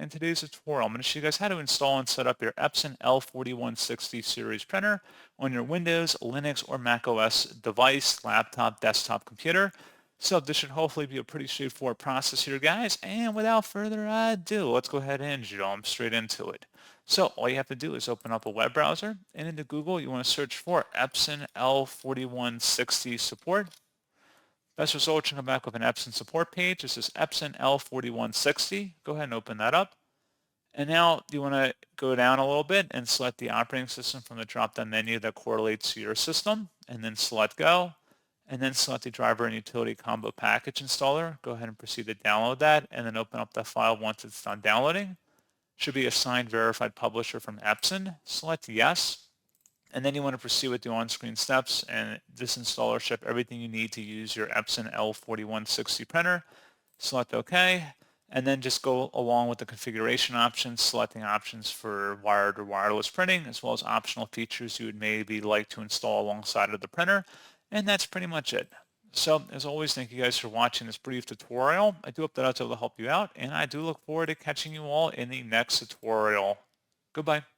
In today's tutorial, I'm going to show you guys how to install and set up your Epson L4160 series printer on your Windows, Linux, or Mac OS device, laptop, desktop, computer. So this should hopefully be a pretty straightforward process here, guys. And without further ado, let's go ahead and jump straight into it. So all you have to do is open up a web browser, and into Google, you want to search for Epson L4160 support. Best result, you come back with an Epson support page. This is Epson L4160. Go ahead and open that up. And now you want to go down a little bit and select the operating system from the drop-down menu that correlates to your system, and then select Go, and then select the driver and utility combo package installer. Go ahead and proceed to download that, and then open up the file once it's done downloading. Should be a signed verified publisher from Epson. Select Yes. And then you want to proceed with the on-screen steps, and this installer ship everything you need to use your Epson L4160 printer. Select OK, and then just go along with the configuration options, selecting options for wired or wireless printing, as well as optional features you would maybe like to install alongside of the printer. And that's pretty much it. So as always, thank you guys for watching this brief tutorial. I do hope that I was able to help you out, and I do look forward to catching you all in the next tutorial. Goodbye.